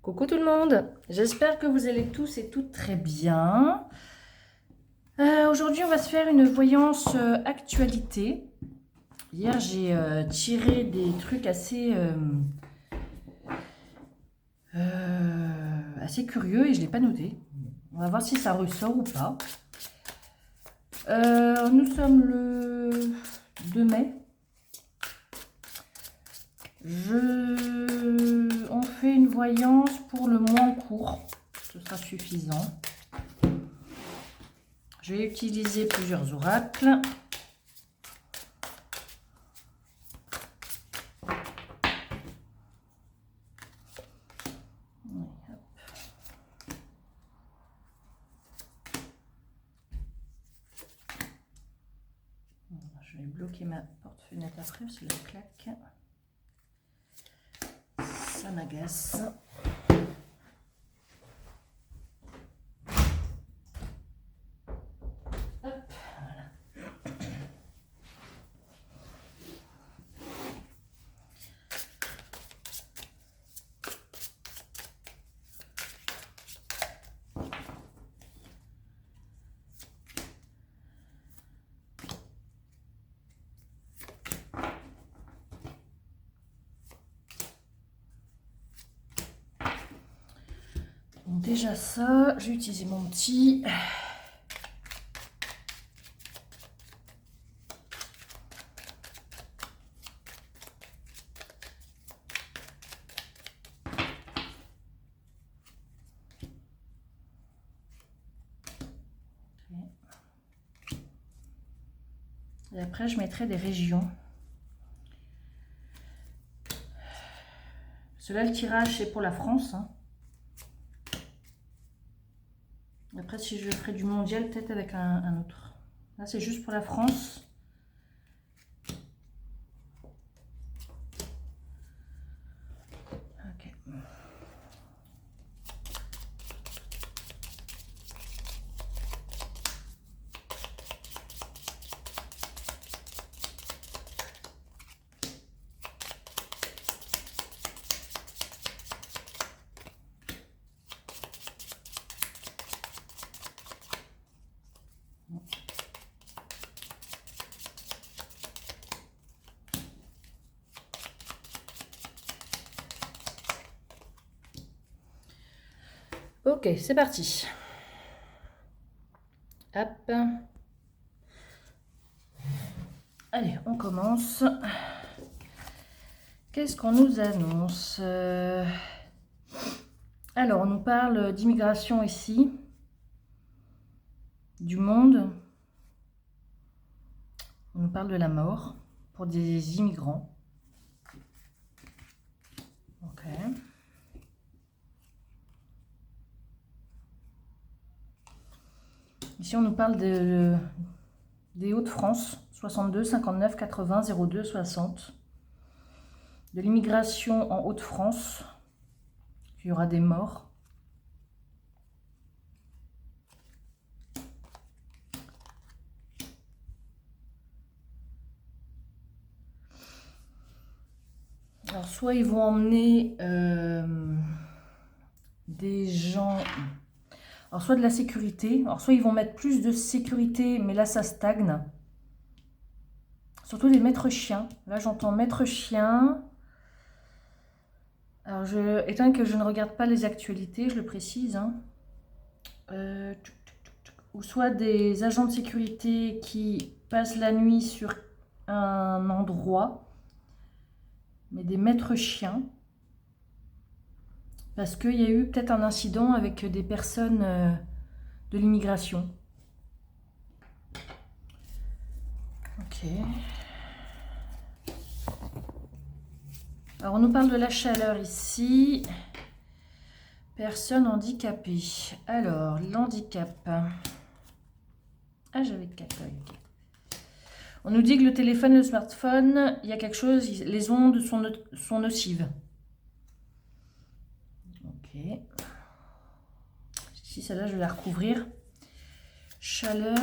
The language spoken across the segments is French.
Coucou tout le monde, j'espère que vous allez tous et toutes très bien. Aujourd'hui on va se faire une voyance actualité. Hier j'ai tiré des trucs assez curieux et je ne l'ai pas noté. On va voir si ça ressort ou pas. Nous sommes le 2 mai. On fait une voyance pour le mois en cours, ce sera suffisant. Je vais utiliser plusieurs oracles. Je vais bloquer ma porte-fenêtre après parce que la claque, ça m'agace. Donc déjà ça, j'ai utilisé mon petit. Et après, je mettrai des régions. Cela, le tirage, c'est pour la France. Hein. Après, si je ferai du mondial, peut-être avec un autre. Là, c'est juste pour la France. Ok. Ok, c'est parti. Hop. Allez, on commence. Qu'est-ce qu'on nous annonce? Alors, on nous parle d'immigration ici, du monde. On nous parle de la mort pour des immigrants. Ok. Ici, on nous parle des Hauts-de-France, 62, 59, 80, 02, 60. De l'immigration en Hauts-de-France. Il y aura des morts. Alors, soit ils vont emmener des gens... Alors, soit de la sécurité. Alors, soit ils vont mettre plus de sécurité, mais là, ça stagne. Surtout des maîtres chiens. Là, j'entends maître chien. Alors, étant donné que je ne regarde pas les actualités, je le précise. Hein. Ou soit des agents de sécurité qui passent la nuit sur un endroit, mais des maîtres chiens. Parce qu'il y a eu peut-être un incident avec des personnes de l'immigration. Ok. Alors, on nous parle de la chaleur ici. Personnes handicapées. Alors, l'handicap. Ah, j'avais 4. On nous dit que le téléphone, le smartphone, il y a quelque chose, les ondes sont nocives. Ok. Si celle-là, je vais la recouvrir. Chaleur.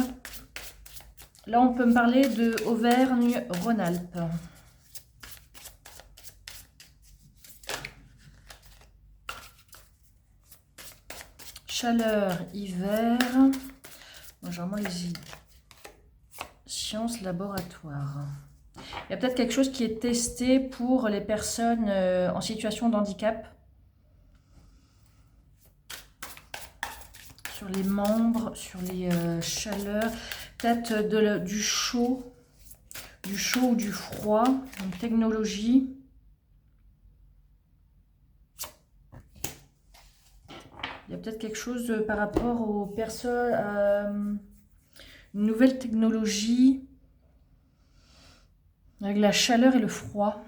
Là, on peut me parler de Auvergne-Rhône-Alpes. chaleur, hiver. Moi, j'ai vraiment les sciences laboratoires. Il y a peut-être quelque chose qui est testé pour les personnes en situation de handicap. Sur les membres, sur les chaleurs, peut-être du chaud ou du froid, une technologie. Il y a peut-être quelque chose par rapport aux personnes, une nouvelle technologie avec la chaleur et le froid.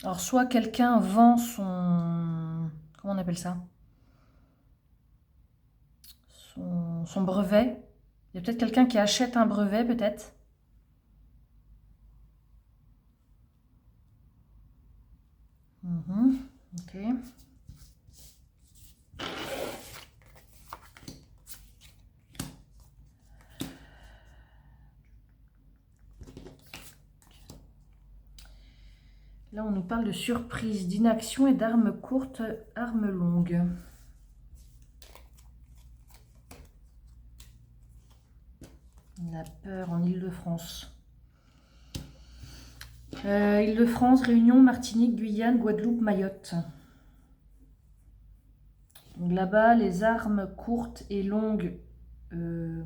Alors soit quelqu'un vend son... Comment on appelle ça? Son brevet. Il y a peut-être quelqu'un qui achète un brevet, peut-être. Ok. Là, on nous parle de surprise, d'inaction et d'armes courtes, armes longues. La peur en Île-de-France. Île-de-France, Réunion, Martinique, Guyane, Guadeloupe, Mayotte. Là-bas, les armes courtes et longues, il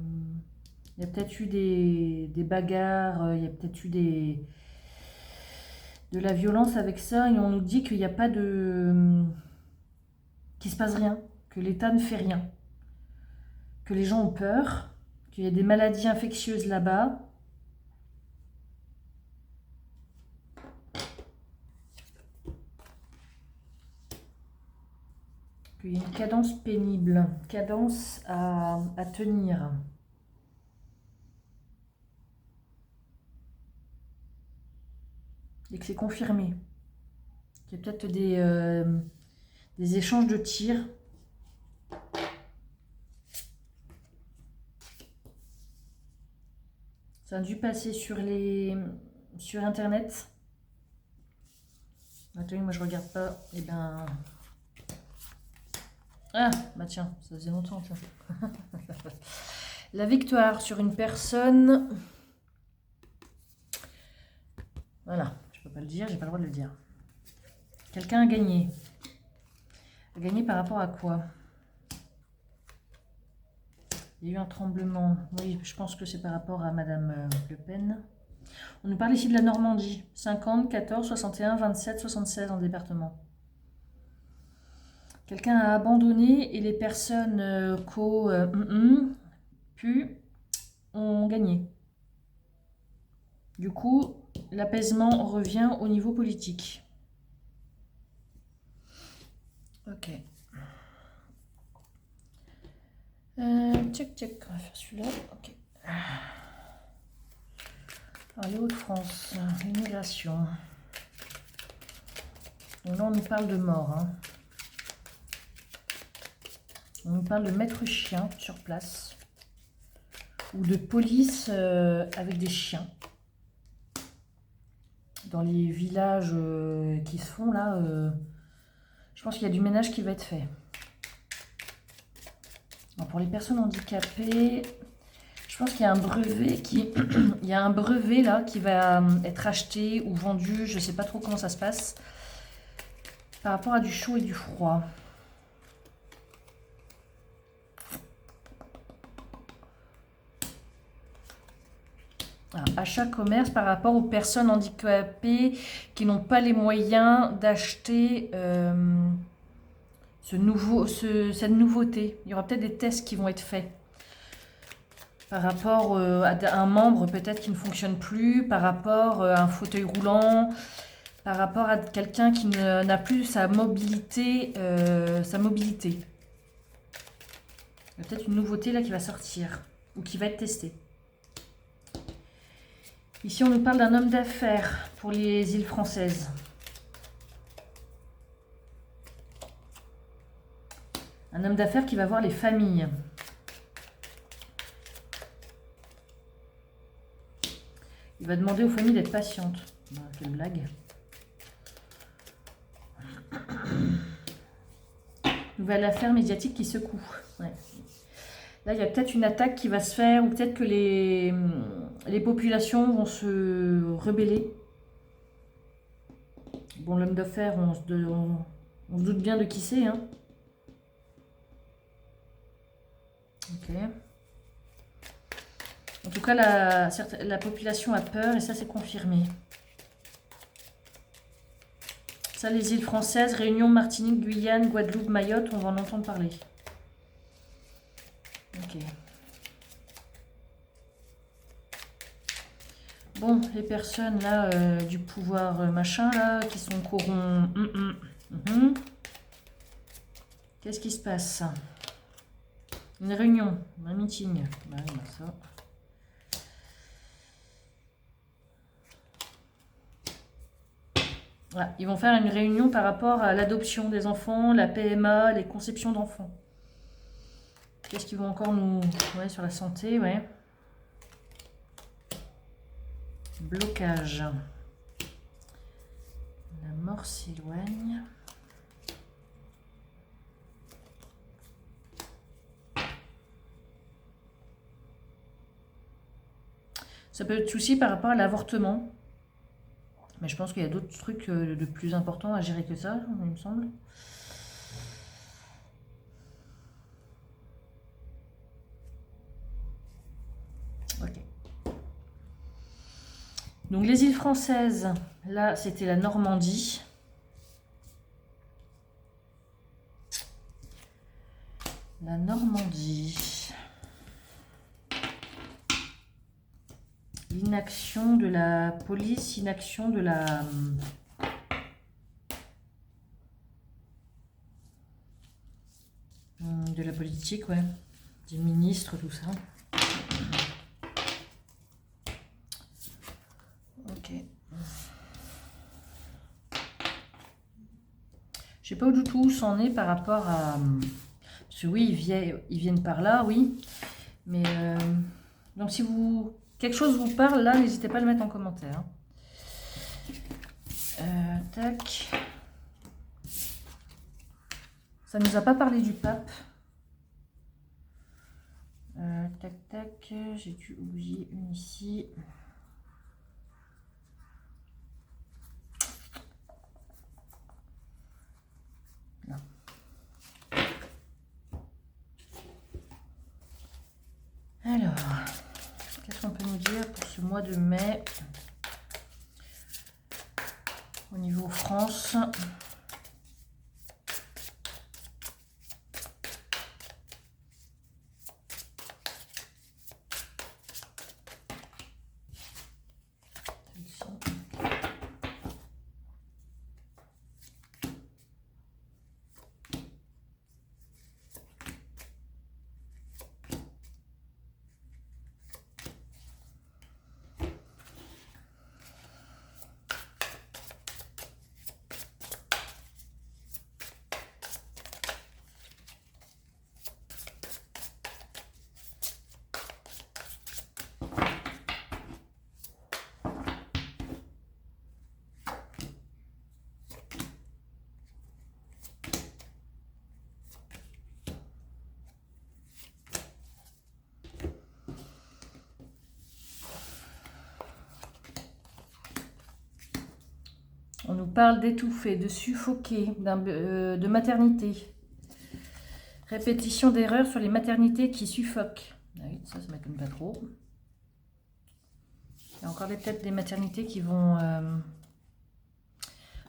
y a peut-être eu des bagarres, il y a peut-être eu de la violence avec ça, et on nous dit qu'il n'y a pas de... qu'il ne se passe rien, que l'État ne fait rien, que les gens ont peur, qu'il y a des maladies infectieuses là-bas. Qu'il y a une cadence pénible, cadence à tenir. Et que c'est confirmé. Il y a peut-être des échanges de tirs. Ça a dû passer sur Internet. Attendez, moi je regarde pas. Eh ben... Ah, bah tiens, ça faisait longtemps, tiens. La victoire sur une personne... Voilà, je peux pas le dire, j'ai pas le droit de le dire. Quelqu'un a gagné. A gagné par rapport à quoi? Il y a eu un tremblement. Oui, je pense que c'est par rapport à Madame Le Pen. On nous parle ici de la Normandie. 50, 14, 61, 27, 76 en département. Quelqu'un a abandonné et les personnes ont gagné. Du coup, l'apaisement revient au niveau politique. Ok. Check, on va faire celui-là. Ok. Alors, les Hauts-de-France, l'immigration. Donc là, on nous parle de mort. Hein. On nous parle de maître chien sur place. Ou de police avec des chiens. Dans les villages qui se font là, je pense qu'il y a du ménage qui va être fait. Alors, pour les personnes handicapées, je pense qu'il y a un brevet il y a un brevet là qui va être acheté ou vendu, je ne sais pas trop comment ça se passe, par rapport à du chaud et du froid. Alors, achat commerce par rapport aux personnes handicapées qui n'ont pas les moyens d'acheter cette nouveauté. Il y aura peut-être des tests qui vont être faits par rapport à un membre peut-être qui ne fonctionne plus, par rapport à un fauteuil roulant, par rapport à quelqu'un qui n'a plus sa mobilité. Il y a peut-être une nouveauté là qui va sortir ou qui va être testée. Ici, on nous parle d'un homme d'affaires pour les îles françaises. Un homme d'affaires qui va voir les familles. Il va demander aux familles d'être patientes. Quelle blague. nouvelle affaire médiatique qui secoue. Ouais. Là, il y a peut-être une attaque qui va se faire, ou peut-être que les populations vont se rebeller. Bon, l'homme d'affaires, on se doute bien de qui c'est. Hein. Ok. En tout cas, la population a peur et ça, c'est confirmé. Ça, les îles françaises, Réunion, Martinique, Guyane, Guadeloupe, Mayotte, on va en entendre parler. Ok. Bon, les personnes là du pouvoir machin là, qui sont corrompus. Qu'est-ce qui se passe? Une réunion, un meeting. Bah, ça. Voilà, ils vont faire une réunion par rapport à l'adoption des enfants, la PMA, les conceptions d'enfants. Qu'est-ce qu'ils vont encore nous... Ouais, sur la santé, ouais. Blocage. La mort s'éloigne. Ça peut être souci par rapport à l'avortement. Mais je pense qu'il y a d'autres trucs de plus importants à gérer que ça, il me semble. Ok. Donc les îles françaises, là c'était la Normandie. La Normandie. L'inaction de la police, inaction de la... De la politique, ouais. Des ministres, tout ça. Ok. Je sais pas du tout où c'en est par rapport à... Parce que oui, ils viennent par là, oui. Mais... Donc si vous... Quelque chose vous parle, là, n'hésitez pas à le mettre en commentaire. Tac. Ça ne nous a pas parlé du pape. Tac, tac. J'ai dû oublier une ici. Non. Alors... Qu'est-ce qu'on peut nous dire pour ce mois de mai au niveau France? On nous parle d'étouffer, de suffoquer, de maternité. Répétition d'erreurs sur les maternités qui suffoquent. Ah oui, ça ne m'étonne pas trop. Il y a encore peut-être des maternités qui vont... Alors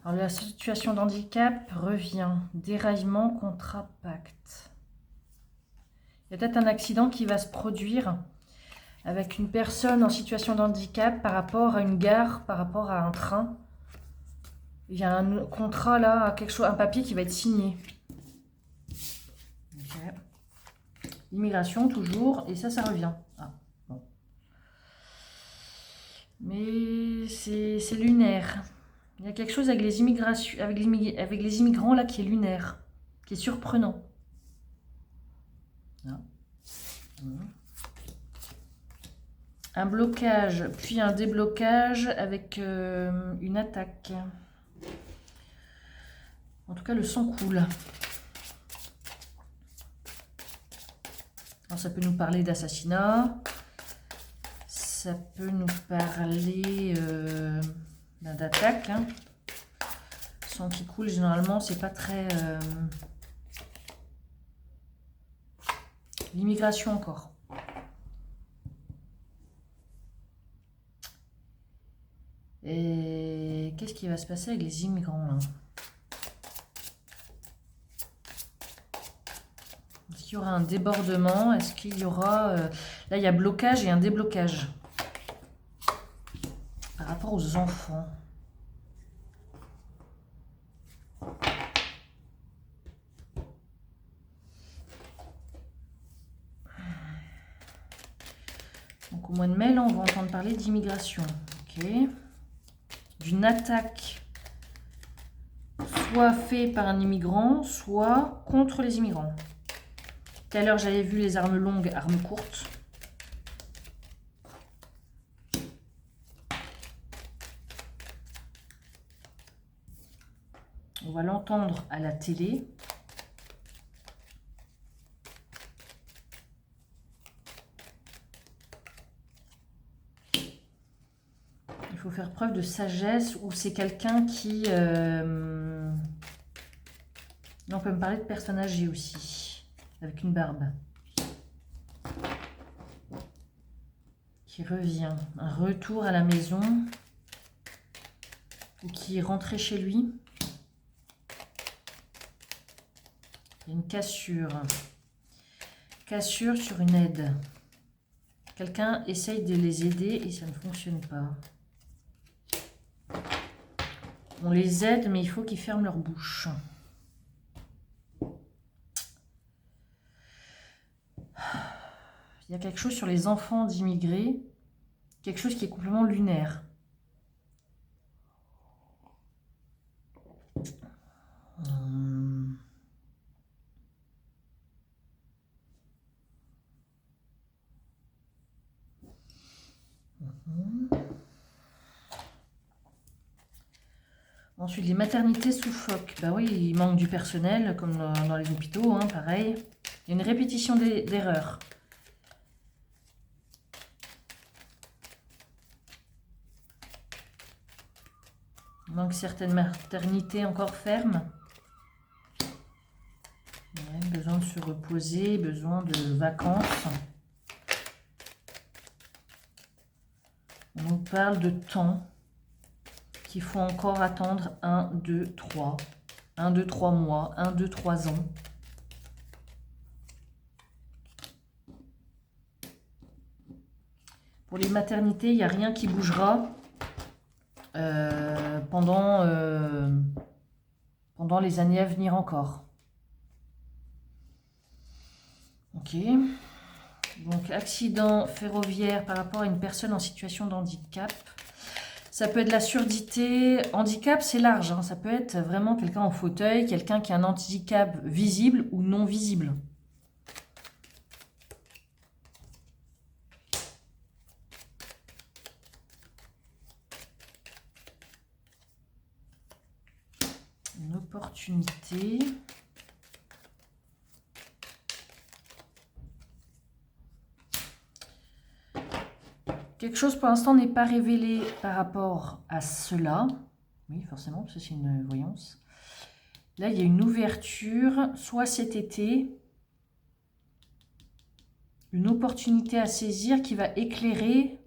la situation d'handicap revient. Déraillement, contrat, pacte. Il y a peut-être un accident qui va se produire avec une personne en situation de handicap par rapport à une gare, par rapport à un train. Il y a un contrat là, quelque chose, un papier qui va être signé. Okay. Immigration toujours, et ça revient. Ah, bon. Mais c'est lunaire. Il y a quelque chose avec les immigrations, avec les immigrants là qui est lunaire, qui est surprenant. Ah. Un blocage, puis un déblocage avec une attaque. En tout cas, le sang coule. ça peut nous parler d'assassinat. Ça peut nous parler d'attaque. Hein. Sang qui coule, généralement, c'est pas très... L'immigration encore. Et qu'est-ce qui va se passer avec les immigrants là? Est-ce qu'il y aura un débordement? Est-ce qu'il y aura... Là, il y a blocage et un déblocage. Par rapport aux enfants. Donc au mois de mai, là, on va entendre parler d'immigration. Ok. D'une attaque, soit faite par un immigrant, soit contre les immigrants. Tout à l'heure, j'avais vu les armes longues, armes courtes. On va l'entendre à la télé. Il faut faire preuve de sagesse ou c'est quelqu'un qui... on peut me parler de personnes âgées aussi, avec une barbe. Qui revient, un retour à la maison ou qui est rentré chez lui. Il y a une cassure. Cassure sur une aide. Quelqu'un essaye de les aider et ça ne fonctionne pas. On les aide, mais il faut qu'ils ferment leur bouche. Il y a quelque chose sur les enfants d'immigrés, quelque chose qui est complètement lunaire. Ensuite, les maternités suffoquent. Ben oui, il manque du personnel, comme dans les hôpitaux, hein, pareil. Il y a une répétition d'erreurs. Il manque certaines maternités encore fermes. Ouais, besoin de se reposer, besoin de vacances. On nous parle de temps qu'il faut encore attendre 1, 2, 3. 1, 2, 3 mois, 1, 2, 3 ans. Pour les maternités, il n'y a rien qui bougera pendant les années à venir encore. Ok. Donc, accident ferroviaire par rapport à une personne en situation de handicap. Ça peut être de la surdité. Handicap, c'est large. Hein. Ça peut être vraiment quelqu'un en fauteuil, quelqu'un qui a un handicap visible ou non visible. Une opportunité. Quelque chose pour l'instant n'est pas révélé par rapport à cela. Oui, forcément, parce que c'est une voyance. Là, il y a une ouverture, soit cet été, une opportunité à saisir qui va éclairer.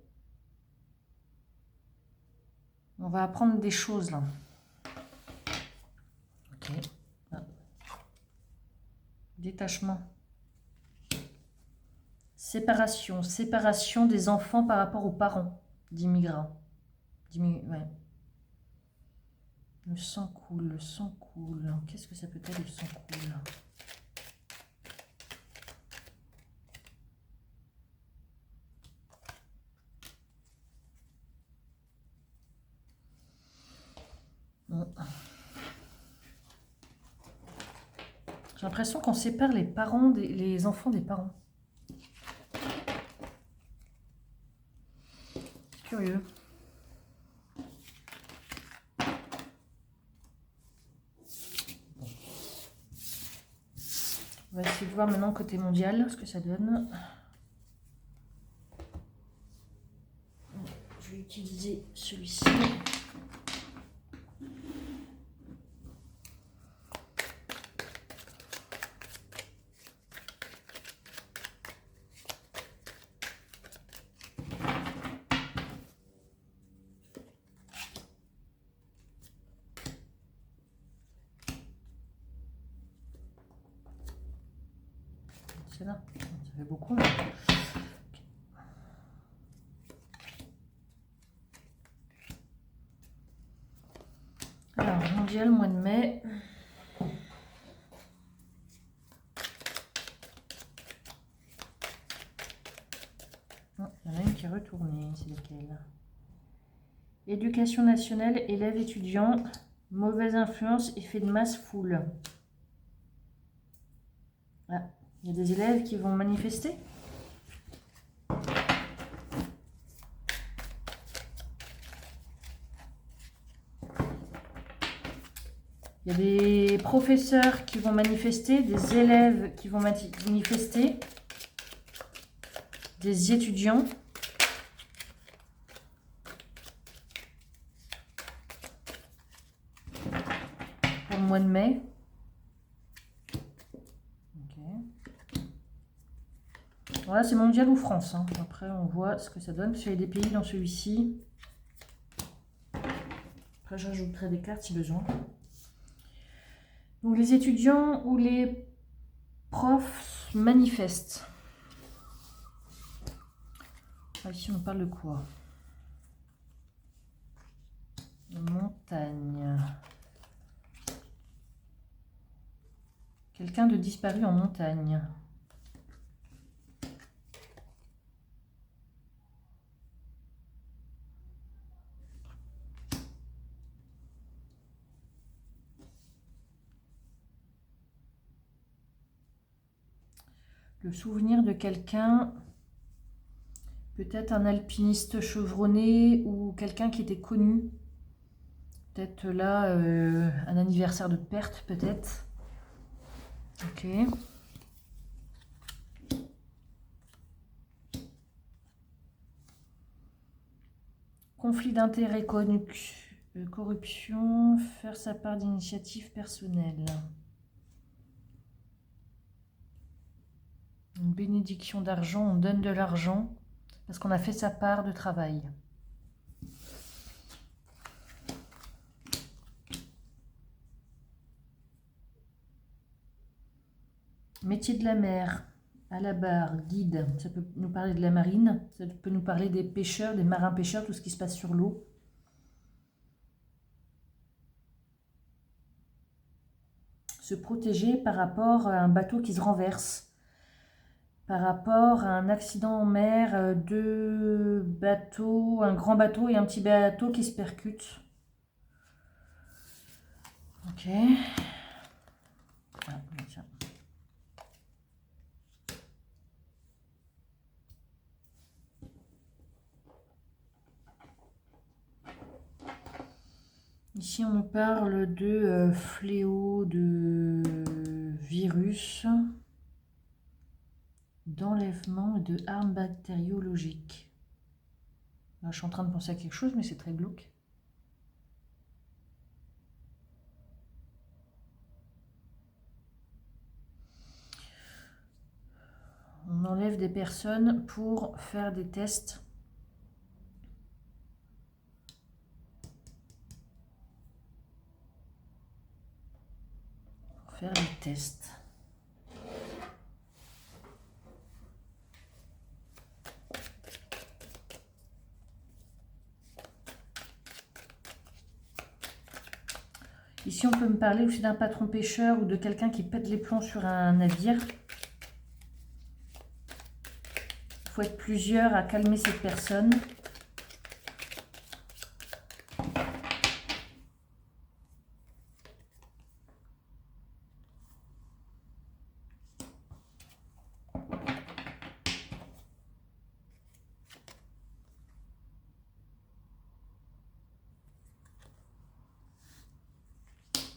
On va apprendre des choses là. Ok. Ah. Détachement. Séparation. Séparation des enfants par rapport aux parents d'immigrants. Ouais. Le sang coule, le sang coule. Qu'est-ce que ça peut être le sang coule? Bon. J'ai l'impression qu'on sépare les parents, les enfants des parents. Curieux. On va essayer de voir maintenant côté mondial ce que ça donne. Je vais utiliser celui-ci. C'est là, ça fait beaucoup. Là. Alors, mondial, mois de mai. Oh, il y en a une qui est retournée, c'est laquelle? Éducation nationale, élèves étudiants, mauvaise influence, effet de masse, foule. Ah, il y a des élèves qui vont manifester. Il y a des professeurs qui vont manifester, des élèves qui vont manifester, des étudiants. Pour le mois de mai. Okay. Voilà, c'est mondial ou France. Hein. Après, on voit ce que ça donne. Parce qu'il y a des pays dans celui-ci. Après, je rajouterai des cartes si besoin. Donc, les étudiants ou les profs manifestent. Ici, on parle de quoi? Montagne. Quelqu'un de disparu en montagne. Le souvenir de quelqu'un, peut-être un alpiniste chevronné ou quelqu'un qui était connu. Peut-être là, un anniversaire de perte, peut-être. Ok. Conflit d'intérêts, corruption, faire sa part d'initiative personnelle. Une bénédiction d'argent, on donne de l'argent parce qu'on a fait sa part de travail. Métier de la mer, à la barre, guide, ça peut nous parler de la marine, ça peut nous parler des pêcheurs, des marins pêcheurs, tout ce qui se passe sur l'eau. Se protéger par rapport à un bateau qui se renverse. Par rapport à un accident en mer, deux bateaux, un grand bateau et un petit bateau qui se percutent. Ok. Ah, tiens. Ici, on nous parle de fléaux, de virus, d'enlèvement et de armes bactériologiques. Là, je suis en train de penser à quelque chose, mais c'est très glauque. On enlève des personnes pour faire des tests. Pour faire des tests. Ici, on peut me parler aussi d'un patron pêcheur ou de quelqu'un qui pète les plombs sur un navire. Il faut être plusieurs à calmer cette personne.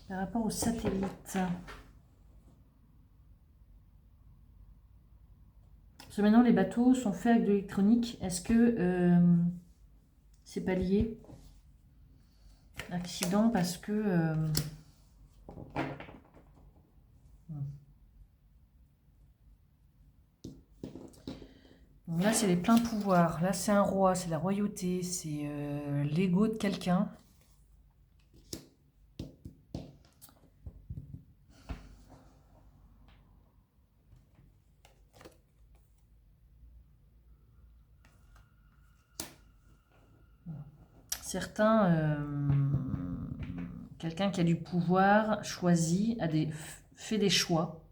Par rapport aux satellites. Parce que maintenant, les bateaux sont faits avec de l'électronique. Est-ce que c'est pas lié? Accident parce que... Donc là, c'est les pleins pouvoirs. Là, c'est un roi, c'est la royauté, c'est l'ego de quelqu'un. Certains, quelqu'un qui a du pouvoir, choisit, fait des choix.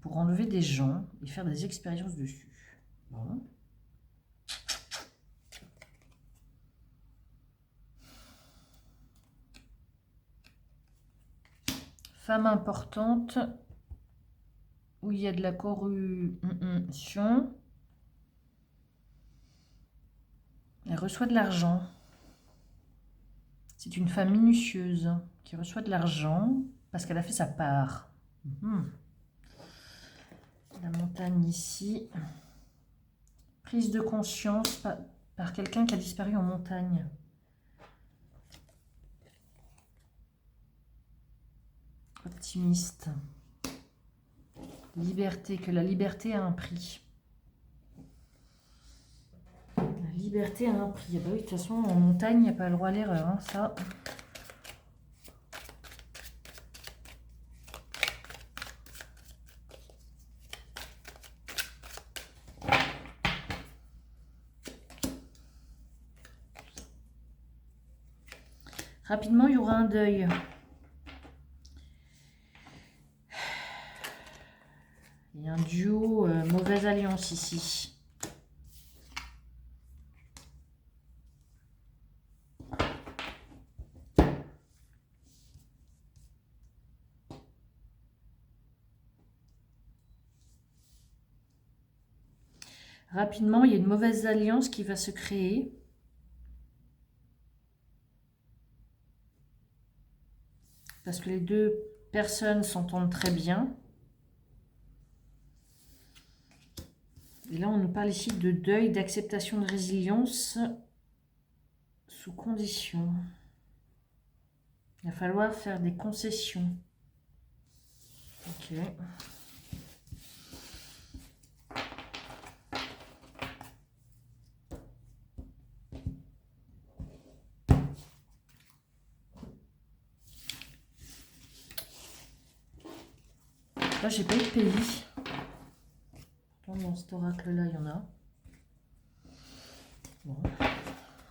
Pour enlever des gens et faire des expériences dessus. Bon. Femme importante, où il y a de la corruption. Elle reçoit de l'argent. C'est une femme minutieuse qui reçoit de l'argent parce qu'elle a fait sa part. La montagne ici. Prise de conscience par quelqu'un qui a disparu en montagne. Optimiste. Liberté, que la liberté a un prix. La liberté a un prix. Ah bah oui, de toute façon, en montagne, il n'y a pas le droit à l'erreur, hein, ça. Rapidement, il y aura un deuil. Il y a un duo mauvaise alliance ici. Rapidement, il y a une mauvaise alliance qui va se créer. Parce que les deux personnes s'entendent très bien. Et là, on nous parle ici de deuil, d'acceptation, de résilience sous condition. Il va falloir faire des concessions. Ok. Là, j'ai pas eu de pays. Dans cet oracle-là, il y en a. Bon.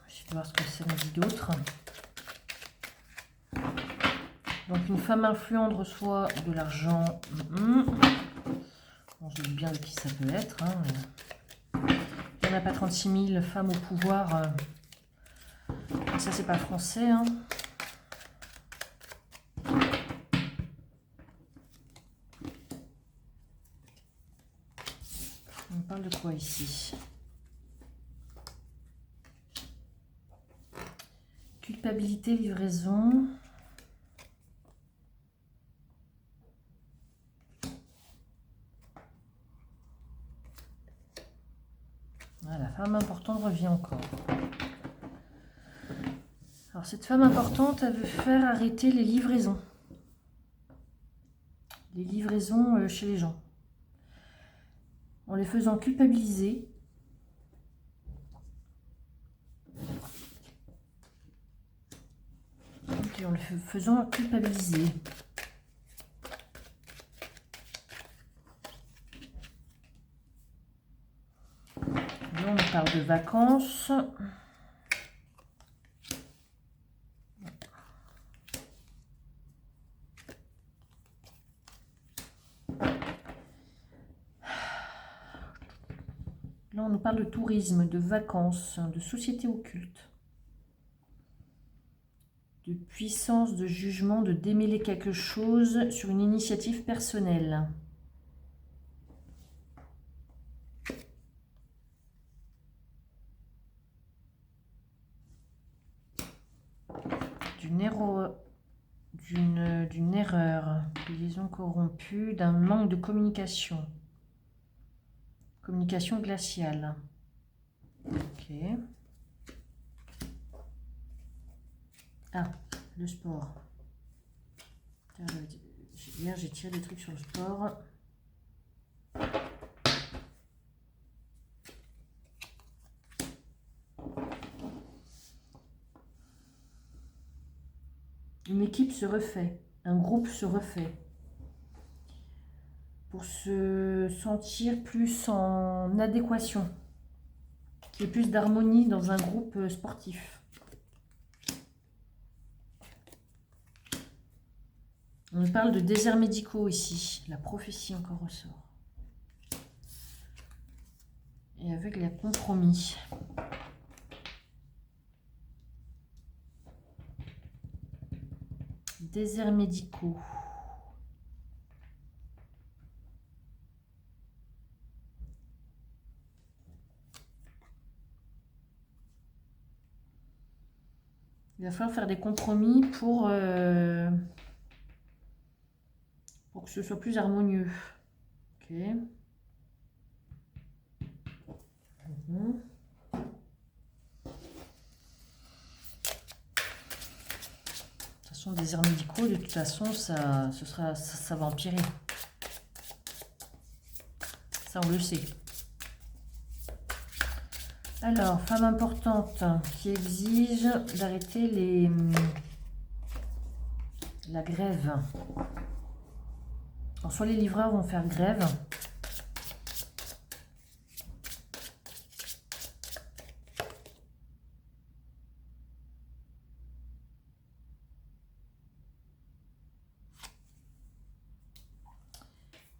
Je vais voir ce que ça me dit d'autre. Donc, une femme influente reçoit de l'argent. Bon, je dis bien de qui ça peut être. Hein, mais... Il n'y en a pas 36 000 femmes au pouvoir. Ça, c'est pas français. Hein. On parle de quoi ici? Culpabilité, livraison. Voilà, la femme importante revient encore. Alors, cette femme importante, elle veut faire arrêter les livraisons. Les livraisons chez les gens. En les faisant culpabiliser. Et en les faisant culpabiliser. Là, on parle de vacances. Là, on nous parle de tourisme, de vacances, de société occulte, de puissance, de jugement, de démêler quelque chose sur une initiative personnelle. d'une erreur, liaison corrompue, d'un manque de communication. Communication glaciale. Ok. Ah, le sport. Hier, j'ai tiré des trucs sur le sport. Une équipe se refait, un groupe se refait pour se sentir plus en adéquation, qu'il y ait plus d'harmonie dans un groupe sportif. On parle de déserts médicaux ici, la prophétie encore ressort. Et avec les compromis. Déserts médicaux. Il va falloir faire des compromis pour que ce soit plus harmonieux. Ok. De toute façon, déserts médicaux, de toute façon, ça va empirer. Ça, on le sait. Alors, femme importante qui exige d'arrêter la grève. Alors, soit les livreurs vont faire grève.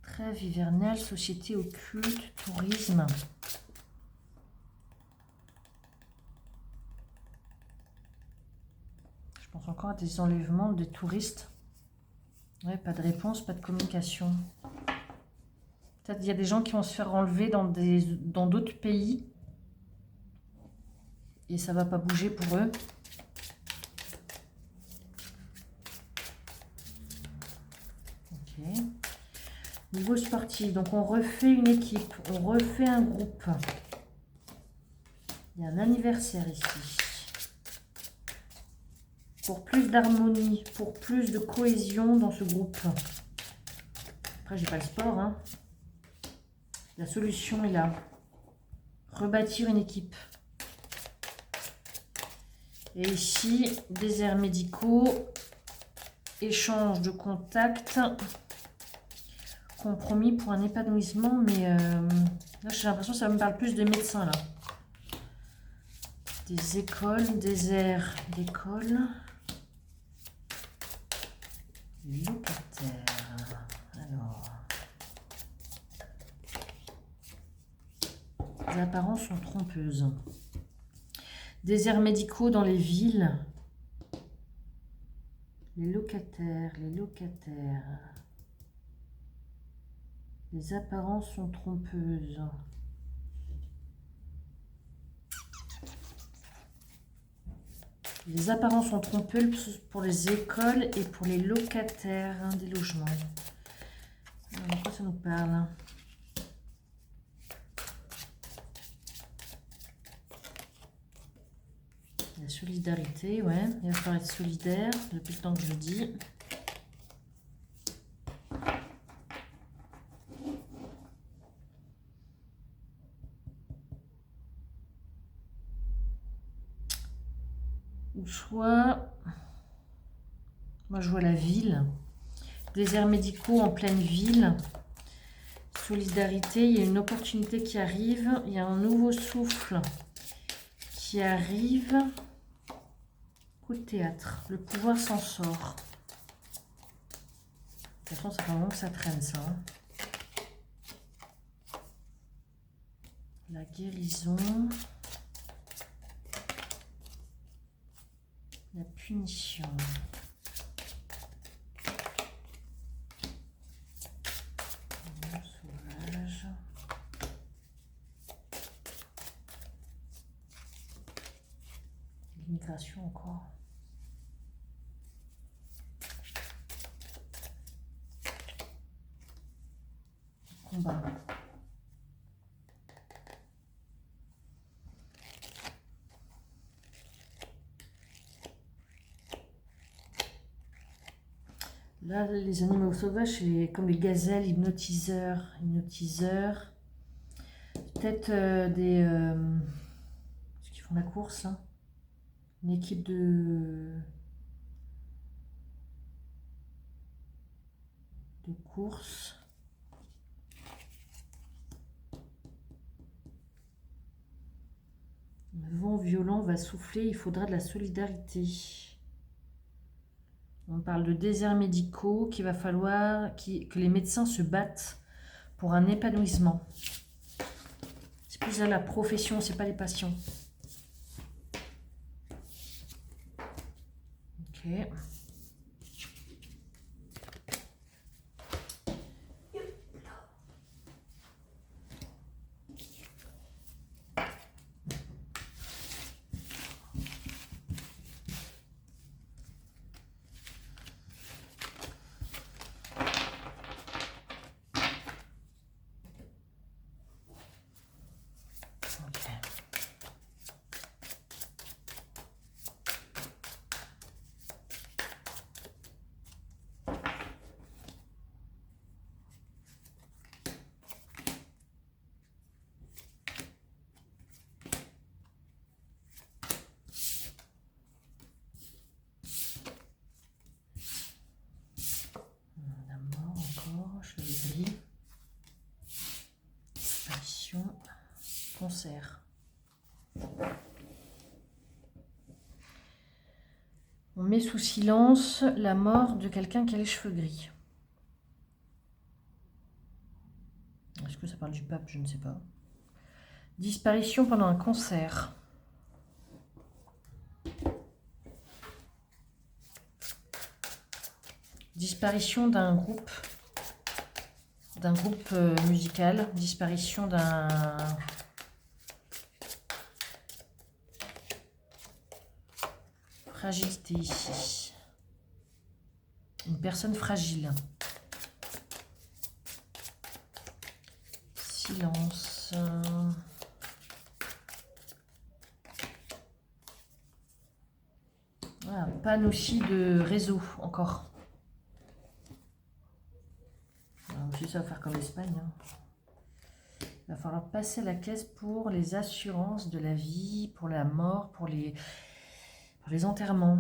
Trêve hivernale, société occulte, tourisme. Je pense encore à des enlèvements de touristes. Ouais, pas de réponse, pas de communication. Peut-être qu'il y a des gens qui vont se faire enlever dans d'autres pays. Et ça va pas bouger pour eux. Ok. Niveau sportif, donc on refait une équipe, on refait un groupe. Il y a un anniversaire ici. Pour plus d'harmonie, pour plus de cohésion dans ce groupe. Après, j'ai pas le sport, hein. La solution est là. Rebâtir une équipe. Et ici, déserts médicaux, échange de contacts, compromis pour un épanouissement, mais là j'ai l'impression que ça me parle plus de médecins là. Des écoles, déserts d'écoles, locataires. Alors, les apparences sont trompeuses. Déserts médicaux dans les villes. Les locataires, les locataires. Les apparences sont trompeuses. Les apparences sont trompeuses pour les écoles et pour les locataires hein, des logements. Alors, de quoi ça nous parle? La solidarité, ouais. Il va falloir être solidaire depuis le temps que je le dis. Ou soit, moi je vois la ville. Déserts médicaux en pleine ville. Solidarité, il y a une opportunité qui arrive. Il y a un nouveau souffle qui arrive. Coup de théâtre, le pouvoir s'en sort. De toute façon, ça fait un moment que ça traîne, ça. Hein. La guérison. La punition. Le sauvage. L'immigration encore. en bas. Là, les animaux sauvages, c'est comme les gazelles, hypnotiseurs. Peut-être ceux qui font la course, là. Une équipe de course. Le vent violent va souffler, il faudra de la solidarité. On parle de déserts médicaux, qu'il va falloir que les médecins se battent pour un épanouissement. C'est plus à la profession, c'est pas les patients. Ok. Chevalerie, disparition, concert. On met sous silence la mort de quelqu'un qui a les cheveux gris. Est-ce que ça parle du pape? Je ne sais pas. Disparition pendant un concert. Disparition d'un groupe musical, disparition d'un fragilité ici, une personne fragile, silence, voilà, panne aussi de réseau encore. Ça va faire comme l'Espagne. Hein. Il va falloir passer à la caisse pour les assurances de la vie, pour la mort, pour les enterrements.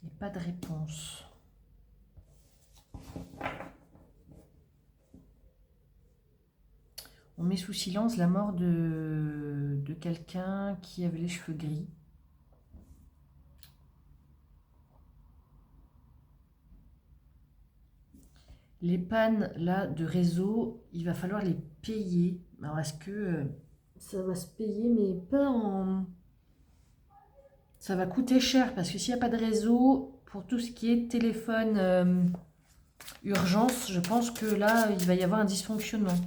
Et pas de réponse. On met sous silence la mort de quelqu'un qui avait les cheveux gris. Les pannes là de réseau, il va falloir les payer. Alors est-ce que ça va se payer, mais pas en... Ça va coûter cher parce que s'il n'y a pas de réseau, pour tout ce qui est téléphone urgence, je pense que là, il va y avoir un dysfonctionnement.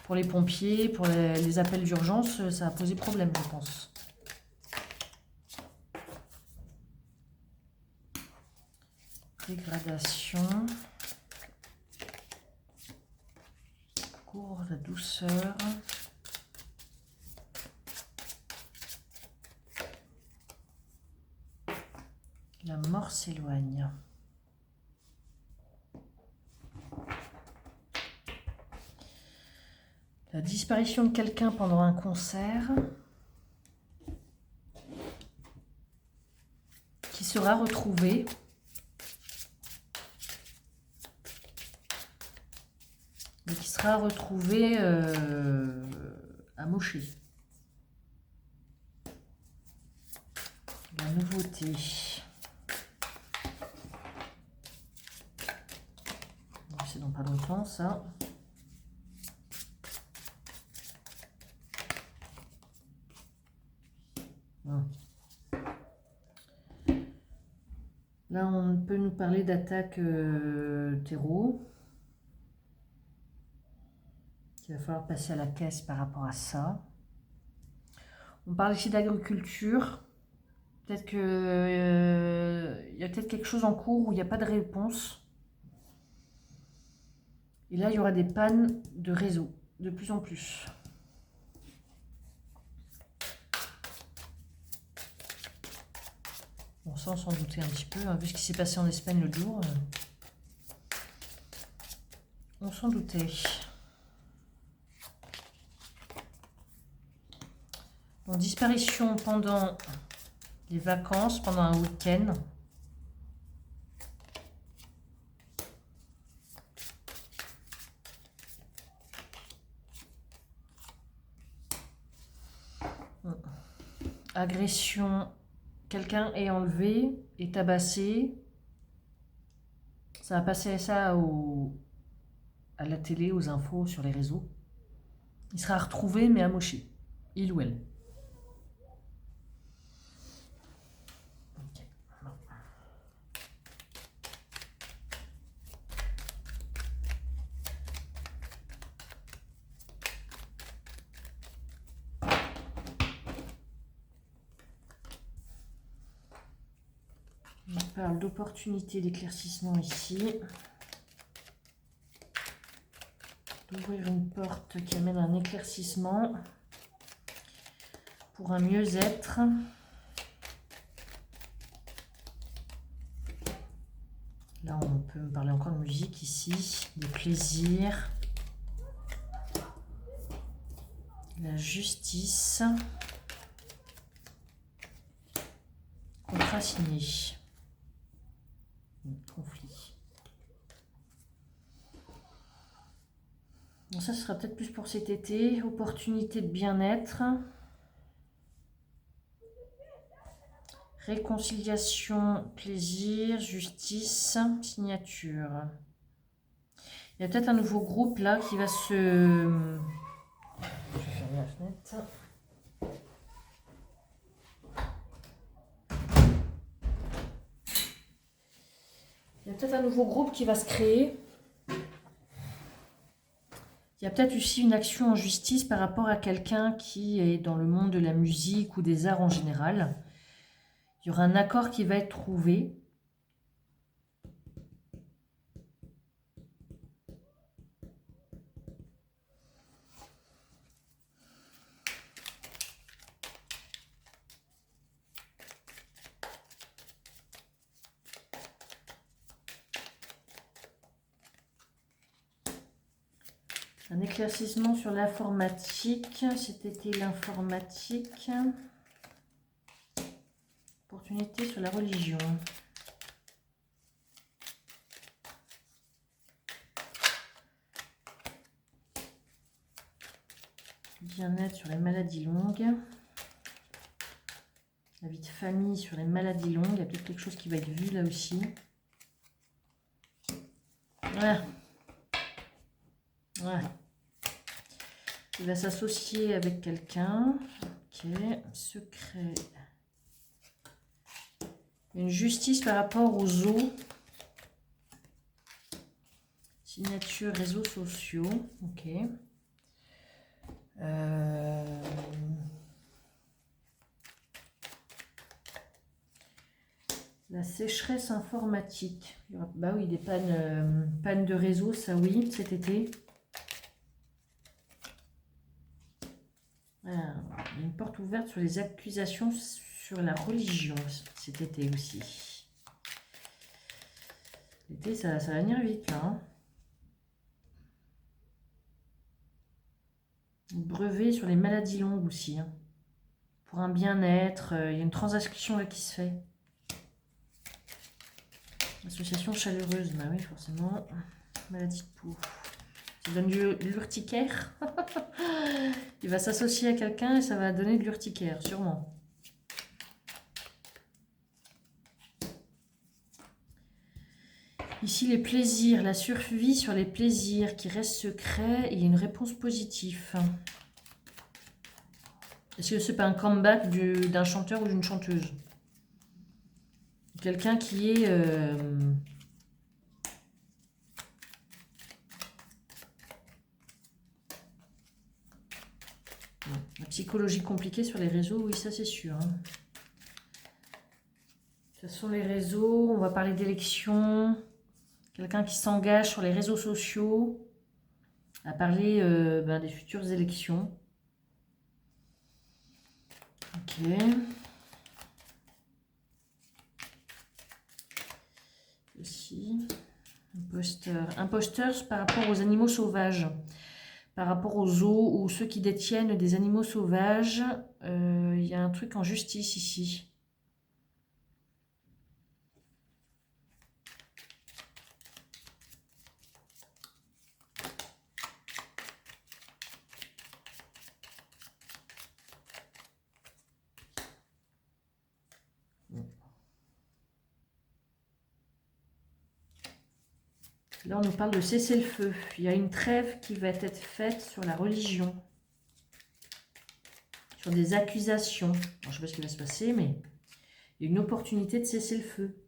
Pour les pompiers, pour les appels d'urgence, ça va poser problème, je pense. Dégradation. Cours de douceur. La mort s'éloigne. La disparition de quelqu'un pendant un concert qui sera retrouvé. Mais qui sera retrouvé à Moché. La nouveauté. C'est dans pas longtemps ça. Là, on peut nous parler d'attaque terreau. Il va falloir passer à la caisse par rapport à ça. On parle ici d'agriculture. Peut-être que y a peut-être quelque chose en cours où il n'y a pas de réponse. Et là, il y aura des pannes de réseau, de plus en plus. Bon, ça, on s'en doutait un petit peu, hein, vu ce qui s'est passé en Espagne l'autre jour. On s'en doutait. Bon, disparition pendant les vacances, pendant un week-end. Agression, quelqu'un est enlevé, est tabassé. Ça va passer ça à la télé, aux infos, sur les réseaux. Il sera retrouvé mais amoché. Il ou elle. Okay. On parle d'opportunité d'éclaircissement ici. D'ouvrir une porte qui amène un éclaircissement pour un mieux-être. Là, on peut me parler encore de musique ici, de plaisir, la justice, contrat signé, conflit. Bon, ça sera peut-être plus pour cet été, opportunité de bien-être. Réconciliation, plaisir, justice, signature. Il y a peut-être un nouveau groupe là qui va se... Je vais fermer la fenêtre. Il y a peut-être un nouveau groupe qui va se créer. Il y a peut-être aussi une action en justice par rapport à quelqu'un qui est dans le monde de la musique ou des arts en général. Il y aura un accord qui va être trouvé. Un éclaircissement sur l'informatique. C'était l'informatique. Opportunité sur la religion. Bien-être sur les maladies longues. La vie de famille sur les maladies longues. Il y a peut-être quelque chose qui va être vu là aussi. Voilà. Voilà. Il va s'associer avec quelqu'un. Ok. Secret. Une justice par rapport aux eaux. Signature, réseaux sociaux. Ok. La sécheresse informatique. Bah oui, des pannes de réseau, ça oui, cet été. Voilà. Il y a une porte ouverte sur les accusations sur la religion cet été aussi. L'été, ça va venir vite là. Hein. Brevet sur les maladies longues aussi. Hein. Pour un bien-être, il y a une transaction là qui se fait. Association chaleureuse, bah oui, forcément. Maladie de peau. Ça donne de l'urticaire. Il va s'associer à quelqu'un et ça va donner de l'urticaire, sûrement. Ici, les plaisirs, la survie sur les plaisirs qui restent secrets. Il y a une réponse positive. Est-ce que c'est pas un comeback d'un chanteur ou d'une chanteuse? Quelqu'un qui est... La psychologie compliquée sur les réseaux, oui, ça c'est sûr. Hein. Ce sont les réseaux, on va parler d'élections. Quelqu'un qui s'engage sur les réseaux sociaux à parler des futures élections. Ok. Ici. Imposteur. Imposteur par rapport aux animaux sauvages. Par rapport aux zoos ou ceux qui détiennent des animaux sauvages. Il y a un truc en justice ici. Là, on nous parle de cessez-le-feu. Il y a une trêve qui va être faite sur la religion. Sur des accusations. Alors, je ne sais pas ce qui va se passer, mais il y a une opportunité de cesser le feu.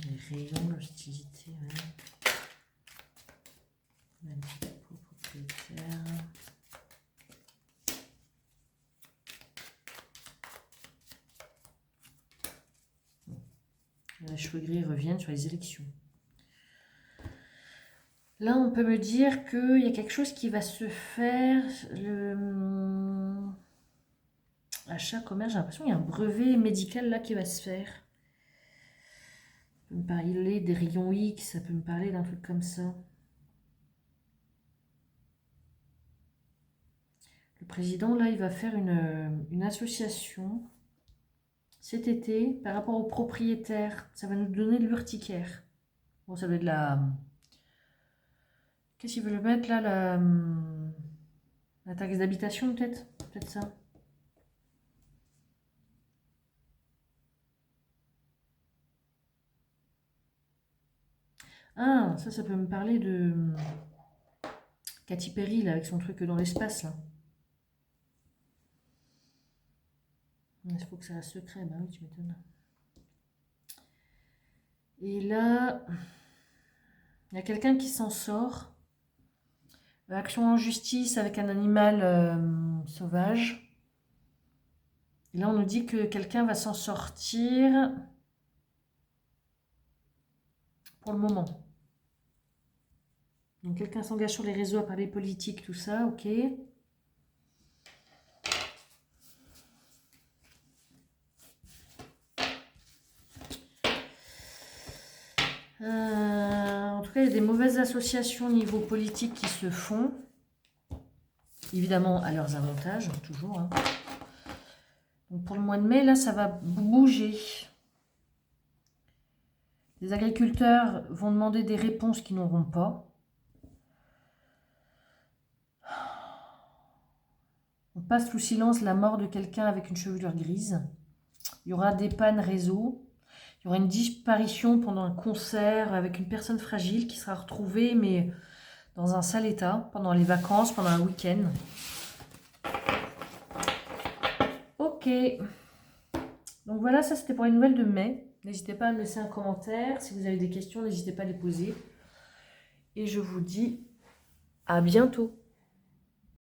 Les rayons, l'hostilité, ouais. Un petit pot propriétaire. Les cheveux gris reviennent sur les élections. Là, on peut me dire qu'il y a quelque chose qui va se faire. Achat, commerce, j'ai l'impression qu'il y a un brevet médical là qui va se faire. Ça peut me parler des rayons X, ça peut me parler d'un truc comme ça. Le président, là, il va faire une association cet été par rapport aux propriétaires. Ça va nous donner de l'urticaire. Bon, ça va être la... Qu'est-ce qu'il veut le mettre là, la taxe d'habitation peut-être? Peut-être ça. Ah, ça peut me parler de Katy Perry, là, avec son truc dans l'espace, là. Il faut que ça reste secret, bah oui, tu m'étonnes. Et là, il y a quelqu'un qui s'en sort. Action en justice avec un animal sauvage. Et là, on nous dit que quelqu'un va s'en sortir pour le moment. Donc, quelqu'un s'engage sur les réseaux à parler politique, tout ça, ok. En tout cas, il y a des mauvaises associations au niveau politique qui se font. Évidemment, à leurs avantages, toujours. Hein. Donc pour le mois de mai, là, ça va bouger. Les agriculteurs vont demander des réponses qu'ils n'auront pas. On passe sous silence la mort de quelqu'un avec une chevelure grise. Il y aura des pannes réseau. Il y aura une disparition pendant un concert avec une personne fragile qui sera retrouvée, mais dans un sale état, pendant les vacances, pendant un week-end. Ok. Donc voilà, ça c'était pour les nouvelles de mai. N'hésitez pas à me laisser un commentaire. Si vous avez des questions, n'hésitez pas à les poser. Et je vous dis à bientôt.